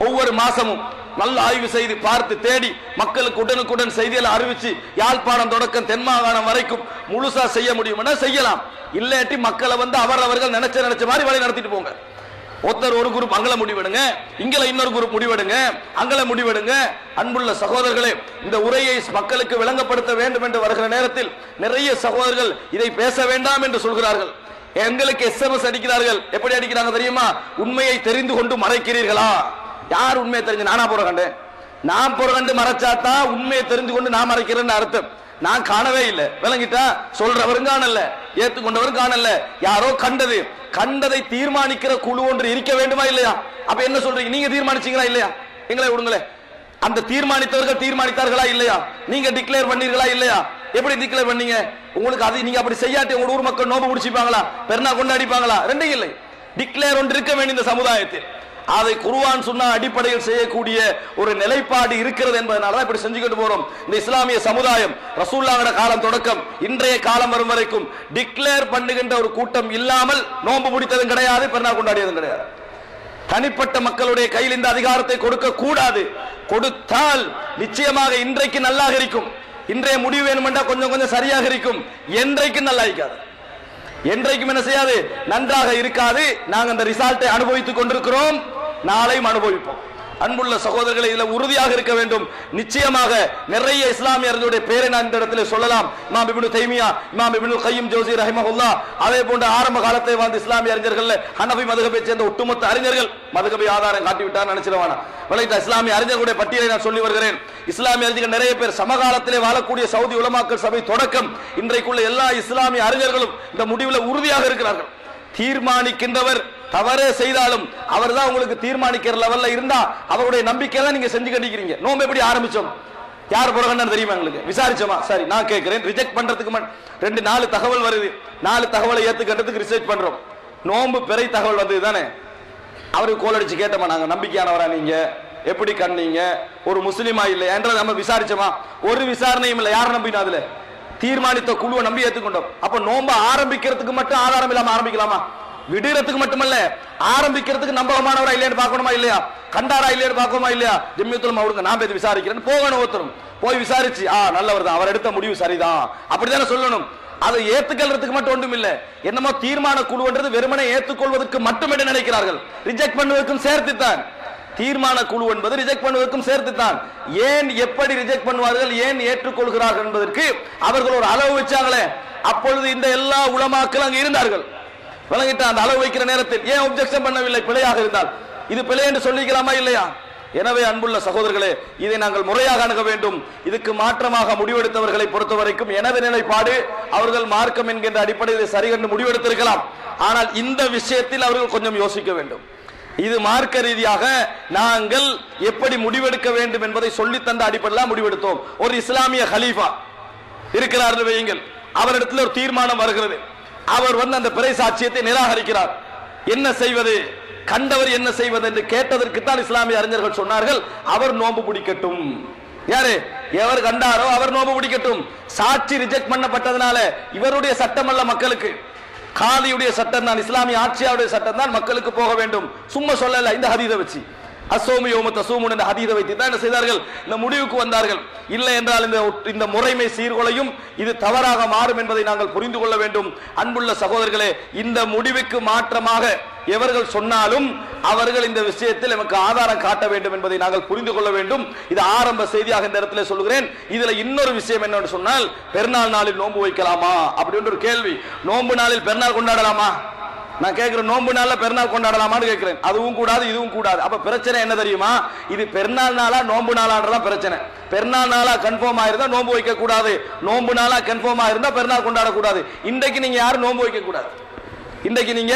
ஒவ்வொரு மாசமும் நல்ல ஆய்வு செய்து பார்த்து தேடி மக்களுக்கு உடனுக்குடன் செய்திகளை அறிவிச்சு யாழ்ப்பாணம் தொடக்கம் தென்மாகாணம் வரைக்கும் முழுசா செய்ய முடியும்னா செய்யலாம். இல்லாட்டி மக்களை அவர்கள் நினைச்ச மாதிரி வழி நடத்திட்டு போங்க. ஒருத்தர் ஒரு குரூப் அங்கல முடிவெடுங்க, இங்கல இன்னொரு குரூப் முடிவெடுங்க, அங்கல முடிவெடுங்க. அன்புள்ள சகோதரர்களே, இந்த உரையை மக்களுக்கு விளங்கப்படுத்த வேண்டும் என்று வருகிற நேரத்தில் நிறைய சகோதரர்கள் இதை பேச வேண்டாம் என்று சொல்கிறார்கள். எங்களுக்கு SMS அடிக்கிறார்கள். எப்படி அடிக்கிறாங்க தெரியுமா? உண்மையை தெரிந்து கொண்டு மறைக்கிறீர்களா? யார் உண்மையை தெரிஞ்சு? நானா போறகண்டு? நான் போறகண்டு மறைச்சாதான் உண்மையை தெரிந்து கொண்டு நான் மறைக்கிறேன்னு அர்த்தம். நான் காணவே இல்லை. விளங்கிட்டா? சொல்றவரும் காணல, ஏத்துக்கொண்டவரும் காணல. யாரோ கண்டதை தீர்மானிக்கிற குழு ஒன்று இருக்க வேண்டுமா இல்லையா? அப்ப என்ன சொல்றீங்க? நீங்க தீர்மானிச்சீங்களா இல்லையா? எங்களை விடுங்களே. அந்த தீர்மானித்தவர்கள் தீர்மானித்தார்களா இல்லையா? நீங்க டிக்ளேர் பண்ணீர்களா இல்லையா? எப்படி டிக்ளேர் பண்ணீங்க? உங்களுக்கு அது நீங்க அப்படி செய்யாட்டி உங்க ஊர் மக்கள் நோம்பு முடிச்சுப்பாங்களா? பெருநா கொண்டாடிப்பாங்களா? ரெண்டும் இல்லை. டிக்ளேர் ஒன்று இருக்க வேண்டிய இந்த சமுதாயத்தில் அதை குர்ஆன் சுன்னா அடிப்படையில் செய்யக்கூடிய ஒரு நிலைப்பாடு இருக்கிறது என்பதனால இப்படி செஞ்சுக்கிட்டு போறோம். இந்த இஸ்லாமிய சமுதாயம் ரசூலுல்லாஹ்வுடைய காலம் தொடக்கம் இன்றைய காலம் வரும் வரைக்கும் டிக்ளேர் பண்ணுகின்ற ஒரு கூட்டம் இல்லாமல் நோன்பு முடித்ததும் கிடையாது, பெருநாள் கொண்டாடியதும் கிடையாது. தனிப்பட்ட மக்களுடைய கையில் இந்த அதிகாரத்தை கொடுக்க கூடாது. கொடுத்தால் நிச்சயமாக இன்றைக்கு நல்லாக இருக்கும். இன்றைய முடிவு வேணுமென்றா கொஞ்சம் கொஞ்சம் சரியாக இருக்கும். என்றைக்கும் நல்லா இருக்காது. என்றைக்கும் என்ன செய்யாது? நன்றாக இருக்காது. நாங்கள் அந்த ரிசல்ட்டை அனுபவித்துக் கொண்டிருக்கிறோம், நாளையும் அனுபவிப்போம். அன்புள்ள சகோதரர்களை, இதில் உறுதியாக இருக்க வேண்டும். நிச்சயமாக நிறைய இஸ்லாமியர்களுடைய பேரை நான் இந்த இடத்துல சொல்லலாம். இமாம் இப்னு தைமியா, இமாம் இப்னுல் கய்யிம் ஜௌஸி ரஹிமஹுல்லாஹ், அதே போன்ற ஆரம்ப காலத்தை வாழ்ந்த இஸ்லாமிய அறிஞர்கள், ஹனஃபி மதுஹபை சேர்ந்த ஒட்டுமொத்த அறிஞர்கள் மதுஹபை ஆதாரம் காட்டிவிட்டார் நினைச்சிருவானா? விளைத்த இஸ்லாமிய அறிஞர்களுடைய பட்டியலை நான் சொல்லி வருகிறேன். இஸ்லாமிய அறிஞர்கள் நிறைய பேர் சமகாலத்திலே வாழக்கூடிய சவுதி உலமாக்கள் சபை தொடக்கம் இன்றைக்குள்ள எல்லா இஸ்லாமிய அறிஞர்களும் இந்த முடிவில் உறுதியாக இருக்கிறார்கள். தீர்மானிக்கின்றவர் தவறே செய்தாலும் அவர் தான் உங்களுக்கு தீர்மானிக்கிற லெவல்ல இருந்தா அவருடைய நம்பிக்கை தான் நீங்க செஞ்சு கட்டிக்கிறீங்க. நோம்பு எப்படி ஆரம்பிச்சோம்? யார் போறாங்கன்னு தெரியுமா உங்களுக்கு? விசாரிச்சோமா? சரி, நான் கேட்கிறேன். ரிஜெக்ட் பண்றதுக்கு 4 தகவல் வருது. 4 தகவலை ஏத்துக்கிறதுக்கு ரிசர்ச் பண்றோம். நோம்பு பிறை தகவல் வந்தது தானே? அவருக்கு கோல் அடிச்சு கேட்டோமா, நாங்க நம்பிக்கையானவரா, நீங்க எப்படி கண்ணீங்க, ஒரு முஸ்லிமா இல்லையா என்றதை நம்ம விசாரிச்சோமா? ஒரு விசாரணையும் இல்லை. யாரை நம்பினா? அதுல தீர்மானித்த குழுவை நம்பி ஏத்துக்கொண்டோம். அப்ப நோம்ப ஆரம்பிக்கிறதுக்கு மட்டும் ஆதாரம் இல்லாம ஆரம்பிக்கலாமா? விடுறதுக்கு மட்டுமல்ல, ஆரம்பிக்கிறதுக்கு நம்பகமானவரா இல்லையான்னு பார்க்கணுமா இல்லையா? கண்டாரா இல்லையான்னு பார்க்கணுமா இல்லையா? ஜம்மியத்துல் மவுடுங்க நான் போய் விசாரிக்கிறேன் போகணும். ஒருத்தரும் போய் விசாரிச்சு நல்லவர் தான், அவர் எடுத்த முடிவு சரிதான் அப்படித்தானே சொல்லணும். அதை ஏத்துக்கிறதுக்கு மட்டும் ஒன்றும் இல்லை. என்னமோ தீர்மான குழுன்றது வெறுமனே ஏற்றுக்கொள்வதற்கு மட்டுமே நினைக்கிறார்கள். ரிஜெக்ட் பண்ணுவதற்கும் சேர்த்துத்தான். தீர்மான குழு என்பது ரிஜெக்ட் பண்ணுவதற்கும் சேர்த்துத்தான். ஏன் எப்படி ரிஜெக்ட் பண்ணுவார்கள், ஏன் ஏற்றுக்கொள்கிறார்கள் என்பதற்கு அவர்கள் ஒரு அளவு வச்சாங்களே. அப்பொழுது இந்த எல்லா உலமாக்கள் அங்கு இருந்தார்கள். விளங்கிட்ட? அந்த அளவு வைக்கிற நேரத்தில் ஏன் ஒப்ஜெக்ஷன் பண்ணவில்லை? பிழையாக இருந்தால் இது பிழை என்று சொல்லிக்கலாமா இல்லையா? எனவே அன்புள்ள சகோதரர்களே, இதை நாங்கள் முறையாக அணுக வேண்டும். இதுக்கு மாற்றமாக முடிவெடுத்தவர்களை பொறுத்தவரைக்கும் எனது நிலைப்பாடு, அவர்கள் மார்க்கம் என்கின்ற அடிப்படையில் சரி கண்டு முடிவெடுத்திருக்கலாம். ஆனால் இந்த விஷயத்தில் அவர்கள் கொஞ்சம் யோசிக்க வேண்டும். இது மார்க்க ரீதியாக நாங்கள் எப்படி முடிவெடுக்க வேண்டும் என்பதை சொல்லி தந்த அடிப்படையில் முடிவெடுத்தோம். ஒரு இஸ்லாமிய ஹலீஃபா இருக்கிறார் வையுங்கள், அவரிடத்தில் ஒரு தீர்மானம் வருகிறது. அவர் அந்த பிறை சாட்சியத்தை நிராகரிக்கிறார். என்ன செய்வது, கண்டவர் என்ன செய்வது என்று கேட்டதற்கு தான் இஸ்லாமிய அறிஞர்கள் சொன்னார்கள், அவர் நோன்பு பிடிக்கட்டும். யாரு எவர் கண்டாரோ அவர் நோன்பு பிடிக்கட்டும். சாட்சி ரிஜெக்ட் பண்ணப்பட்டதனால இவருடைய சட்டம் அல்ல, மக்களுக்கு காலியுடைய சட்டம் தான், இஸ்லாமிய ஆட்சியாருடைய சட்டம் தான் மக்களுக்கு போக வேண்டும். சும்மா சொல்லல, இந்த ஹதீஸை வச்சு அசோமி யோம தசூமுன் என்ற ஹதீஸை வைத்து தான் என்ன செய்தார்கள், இந்த முடிவுக்கு வந்தார்கள். இல்லை என்றால் இந்த முறைமை சீர்குலையும், இது தவறாக மாறும் என்பதை நாங்கள் புரிந்து கொள்ள வேண்டும். அன்புள்ள சகோதரர்களே, இந்த முடிவுக்கு மாற்றமாக எவர்கள் சொன்னாலும் அவர்கள் இந்த விஷயத்தில் நமக்கு ஆதாரம் காட்ட வேண்டும் என்பதை நாங்கள் புரிந்து கொள்ள வேண்டும். இது ஆரம்ப செய்தியாக இந்த இடத்துல சொல்கிறேன். இதுல இன்னொரு விஷயம் என்னன்னு சொன்னால், பெருநாள் நாளில் நோன்பு வைக்கலாமா அப்படின்னு ஒரு கேள்வி. நோன்பு நாளில் பெருநாள் கொண்டாடலாமா? நான் கேட்கிறேன், நோன்பு நாள்ல பெருநாள் கொண்டாடலாமான்னு கேட்கிறேன். அதுவும் கூடாது, இதுவும் கூடாது. அப்ப பிரச்சனை என்ன தெரியுமா? இது பெருநாள் நாளா நோன்பு நாளான்றதான் பிரச்சனை. பெருநாள் நாளா கன்ஃபார்ம் ஆயிருந்தா நோன்பு வைக்க கூடாது, நோன்பு நாளா கன்ஃபார்ம் ஆயிருந்தா பெருநாள் கொண்டாடக்கூடாது. இன்றைக்கு நீங்க யாரும் நோன்பு வைக்க கூடாது. இன்றைக்கு நீங்க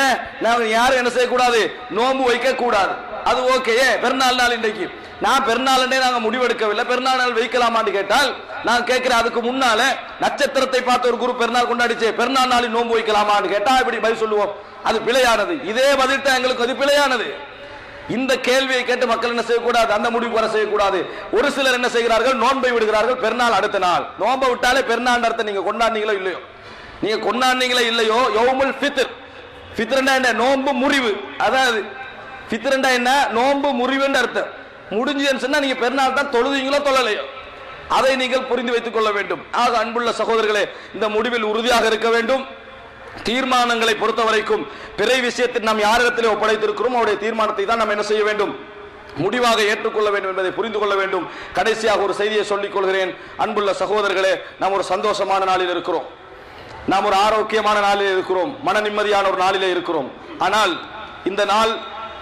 யாரும் என்ன செய்யக்கூடாது, நோன்பு வைக்க கூடாது. அது ஓகே. பெருநாள் நாள் இன்றைக்கு நான் பெருநாள் நாங்க முடிவெடுக்கவில்லை, பெருநாள் நாள் வைக்கலாமான்னு கேட்டால் நான் கேட்கிறேன், அதுக்கு முன்னால நட்சத்திரத்தை பார்த்து ஒரு குரு பெருநாள் கொண்டாடிச்சு, பெருநாள் நாளில் நோன்பு வைக்கலாமான்னு கேட்டா இப்படி பதில் சொல்லுவோம், அது பிழையானது. இதே பதில் தான் எங்களுக்கு அது பிழையானது. இந்த கேள்வியை கேட்டு மக்கள் என்ன செய்யக்கூடாது, அந்த முடிவு வர செய்யக்கூடாது. ஒரு சிலர் என்ன செய்கிறார்கள், நோன்பை விடுகிறார்கள். பெருநாள் அடுத்த நாள் நோன்பை விட்டாலே பெருநாள் அர்த்தம். நீங்க கொண்டாடுனீங்களோ இல்லையோ, நீங்க கொண்டாடுனீங்களோ இல்லையோ, யௌமுல் ஃபித்ர். ஃபித்ர்னா என்ன? நோன்பு முறிவு. அதாவது ஃபித்ர்னா என்ன? நோன்பு முறிவுன்னு அர்த்தம். முடிஞ்சுன்னு சொன்னா நீங்க பெருநாள் தான் தொழுதீங்களோ தொழலையோ, அதை நீங்கள் புரிந்து வைத்துக் கொள்ள வேண்டும். ஆக அன்புள்ள சகோதரர்களே, இந்த முடிவில் உறுதியாக இருக்க வேண்டும். தீர்மானங்களை பொறுத்த வரைக்கும் பிறை விஷயத்தில் நாம் யாரிடத்திலே ஒப்படைத்திருக்கிறோம் அவருடைய தீர்மானத்தை தான் நாம் என்ன செய்ய வேண்டும், முடிவாக ஏற்றுக்கொள்ள வேண்டும் என்பதை புரிந்து கொள்ள வேண்டும். கடைசியாக ஒரு செய்தியை சொல்லிக் கொள்கிறேன். அன்புள்ள சகோதரர்களே, நாம் ஒரு சந்தோஷமான நாளில் இருக்கிறோம், நாம் ஒரு ஆரோக்கியமான நாளில் இருக்கிறோம், மன நிம்மதியான ஒரு நாளிலே இருக்கிறோம். ஆனால் இந்த நாள்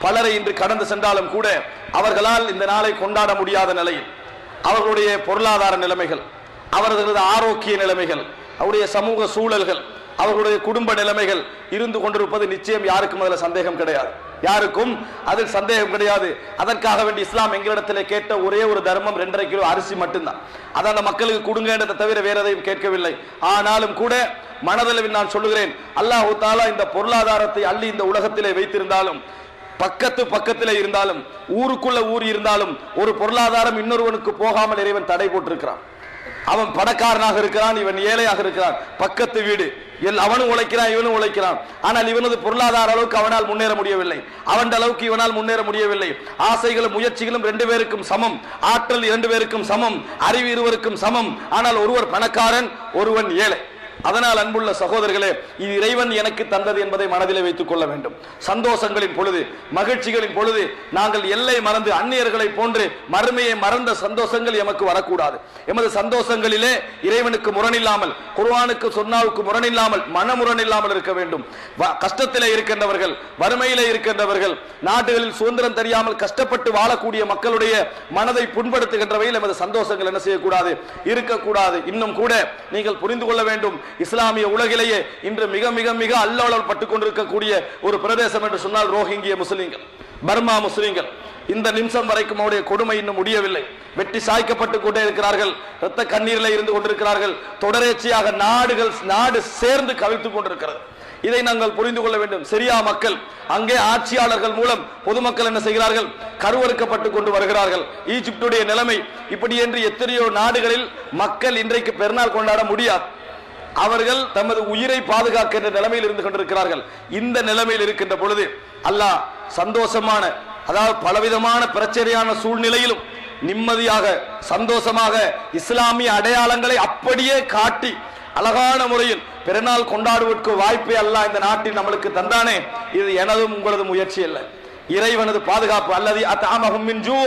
பலரை இன்று கடந்து சென்றாலும் கூட அவர்களால் இந்த நாளை கொண்டாட முடியாத நிலையில் அவர்களுடைய பொருளாதார நிலைமைகள், அவர்களது ஆரோக்கிய நிலைமைகள், அவருடைய சமூக சூழல்கள், அவர்களுடைய குடும்ப நிலைமைகள் இருந்து கொண்டிருப்பது நிச்சயம் யாருக்கும் அதில் சந்தேகம் கிடையாது, யாருக்கும் அதில் சந்தேகம் கிடையாது. அதற்காக வேண்டி இஸ்லாம் எங்களிடத்தில் கேட்ட ஒரே ஒரு தர்மம் 2.5 கிலோ அரிசி மட்டும்தான். அதை அந்த மக்களுக்கு கொடுங்கன்றதை தவிர வேற எதையும் கேட்கவில்லை. ஆனாலும் கூட மனதளவில் நான் சொல்லுகிறேன், அல்லாஹு தஆலா இந்த பொருளாதாரத்தை அள்ளி இந்த உலகத்திலே வைத்திருந்தாலும், பக்கத்திலே இருந்தாலும், ஊருக்குள்ள ஊர் இருந்தாலும், ஒரு பொருளாதாரம் இன்னொருவனுக்கு போகாமல் இறைவன் தடை போட்டிருக்கிறான். அவன் பணக்காரனாக இருக்கிறான், இவன் ஏழையாக இருக்கிறான், பக்கத்து வீடு, அவனும் உழைக்கிறான், இவனும் உழைக்கிறான். ஆனால் இவனது பொருளாதார அளவுக்கு அவனால் முன்னேற முடியவில்லை, அவன் அளவுக்கு இவனால் முன்னேற முடியவில்லை. ஆசைகளும் முயற்சிகளும் 2 பேருக்கும் சமம், ஆற்றல் 2 பேருக்கும் சமம், அறிவு இருவருக்கும் சமம். ஆனால் ஒருவர் பணக்காரன், ஒருவன் ஏழை. அதனால் அன்புள்ள சகோதரர்களே, இது இறைவன் எனக்கு தந்தது என்பதை மனதிலே வைத்துக் கொள்ள வேண்டும். சந்தோஷங்களின் பொழுது, மகிழ்ச்சிகளின் பொழுது நாங்கள் எல்லை மறந்து அந்நியர்களை போன்று மறுமையை மறந்த சந்தோஷங்கள் எமக்கு வரக்கூடாது. எமது சந்தோஷங்களிலே இறைவனுக்கு முரணில்லாமல், குர்ஆனுக்கு சுன்னாவுக்கு முரணில்லாமல், மனமுரணில்லாமல் இருக்க வேண்டும். கஷ்டத்திலே இருக்கின்றவர்கள், வறுமையிலே இருக்கின்றவர்கள், நாடுகளில் சுதந்திரம் தெரியாமல் கஷ்டப்பட்டு வாழக்கூடிய மக்களுடைய மனதை புண்படுத்துகின்றவையில் எமது சந்தோஷங்கள் என்ன செய்யக்கூடாது, இருக்கக்கூடாது. இன்னும் கூட நீங்கள் புரிந்து கொள்ள வேண்டும், இஸ்லாமிய உலகிலேயே இன்று மிக மிக மிக அல்லோலல் பட்டுக் கொண்டிருக்கக்கூடிய ஒரு பிரதேசம் என்று சொன்னால் ரோஹிங்கிய முஸ்லிம்கள், பர்மா முஸ்லிம்கள். இந்த நிமிஷம் வரைக்கும் அவருடைய கொடுமை இன்னும் முடியவில்லை. வெட்டி சாய்க்கப்பட்டு கொண்டே இருக்கிறார்கள், இரத்த கண்ணீரில் இருந்து கொண்டிருக்கிறார்கள். தொடரேச்சியாக நாடு சேர்ந்து கவிழ்த்துக் கொண்டிருக்கிறது. இதை நாங்கள் புரிந்து கொள்ள வேண்டும். சிரியா மக்கள், அங்கே ஆட்சியாளர்கள் மூலம் பொதுமக்கள் என்ன செய்கிறார்கள், கருவறுக்கப்பட்டு கொண்டு வருகிறார்கள். ஈஜிப்டுடைய நிலைமை இப்படி என்று எத்தனையோ நாடுகளில் மக்கள் இன்றைக்கு பெருநாள் கொண்டாட முடியாது. அவர்கள் தமது உயிரை பாதுகாக்கின்ற நிலைமையில் இருந்து கொண்டிருக்கிறார்கள். இந்த நிலைமையில் இருக்கின்ற பொழுது அல்லாஹ் சந்தோஷமான, அதாவது பலவிதமான பிரச்சனையான சூழ்நிலையிலும் நிம்மதியாக சந்தோஷமாக இஸ்லாமிய அடையாளங்களை அப்படியே காட்டி அழகான முறையில் பெருநாள் கொண்டாடுவதற்கு வாய்ப்பை அல்லாஹ் இந்த நாட்டில் நம்மளுக்கு தந்தானே, இது எனதும் உங்களது முயற்சி அல்ல, இறைவனது பாதுகாப்பு. அல்லது அத்அமஹும் மின் ஜூ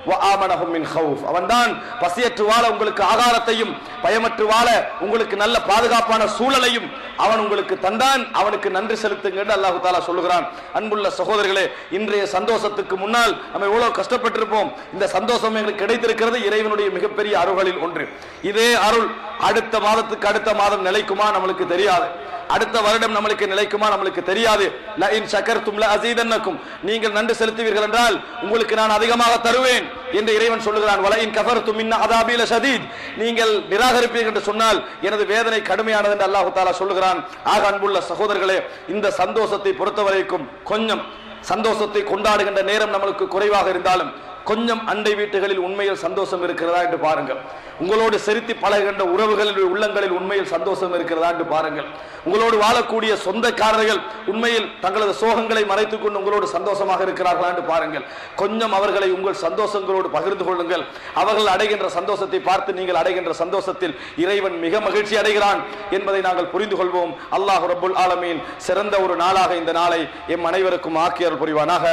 வ ஆமனஹும் மின் ஹவுஃப். அவன்தான் பசியற்று வாழ உங்களுக்கு ஆகாரத்தையும், பயமற்று வாழ உங்களுக்கு நல்ல பாதுகாப்பான சூழலையும் அவன் உங்களுக்கு தந்தான். அவனுக்கு நன்றி செலுத்துங்க என்று அல்லாஹ் தஆலா சொல்லுகிறான். அன்புள்ள சகோதரர்களே, இன்றைய சந்தோஷத்துக்கு முன்னால் நம்ம எவ்வளவு கஷ்டப்பட்டிருப்போம். இந்த சந்தோஷம் எங்களுக்கு கிடைத்திருக்கிறது இறைவனுடைய மிகப்பெரிய அருள்களில் ஒன்று. இதே அருள் அடுத்த மாதத்துக்கு அடுத்த மாதம் நிலைக்குமா நம்மளுக்கு தெரியாது, அடுத்த வருடம் நம்மளுக்கு நிலைக்குமா நம்மளுக்கு தெரியாது. லஇன் ஷகர்தும் லஅஸீதன்னக்கும், நீங்கள் நன்றி செலுத்துவீர்கள் என்றால் உங்களுக்கு நான் அதிகமாக தருவேன் என்று இறைவன் சொல்லுகிறான். வலஇன் கஃபர்தும் மின் அஸாபி லஷதீத், நீங்கள் நிராகரிப்பீர்கள் என்று சொன்னால் எனது வேதனை கடுமையானது என்று அல்லாஹ் தஆலா சொல்லுகிறான். ஆக அன்புள்ள சகோதரர்களே, இந்த சந்தோஷத்தை பொறுத்தவரைக்கும் கொஞ்சம் சந்தோஷத்தை கொண்டாடுகின்ற நேரம் நம்மளுக்கு குறைவாக இருந்தாலும் கொஞ்சம் அண்டை வீட்டுகளில் உண்மையில் சந்தோஷம் இருக்கிறதா என்று பாருங்கள். உங்களோடு செலுத்தி பழகின்ற உறவுகளில் உள்ளங்களில் உண்மையில் சந்தோஷம் இருக்கிறதா என்று பாருங்கள். உங்களோடு வாழக்கூடிய சொந்தக்காரர்கள் உண்மையில் தங்களது சோகங்களை மறைத்துக் கொண்டு உங்களோடு சந்தோஷமாக இருக்கிறார்களா என்று பாருங்கள். கொஞ்சம் அவர்களை உங்கள் சந்தோஷங்களோடு பகிர்ந்து கொள்ளுங்கள். அவர்கள் அடைகின்ற சந்தோஷத்தை பார்த்து நீங்கள் அடைகின்ற சந்தோஷத்தில் இறைவன் மிக மகிழ்ச்சி அடைகிறான் என்பதை நாங்கள் புரிந்து கொள்வோம். அல்லாஹ் ரப்புல் ஆலமீன் சிறந்த ஒரு நாளாக இந்த நாளை எம் அனைவருக்கும் ஆக்கியர் புரிவானாக.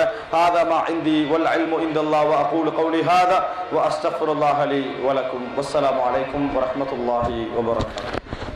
ஆதமா இந்தி வல் இல்மு இந்தல்லாஹ் وأقول قولي هذا وأستغفر الله لي ولكم والسلام عليكم ورحمة الله وبركاته.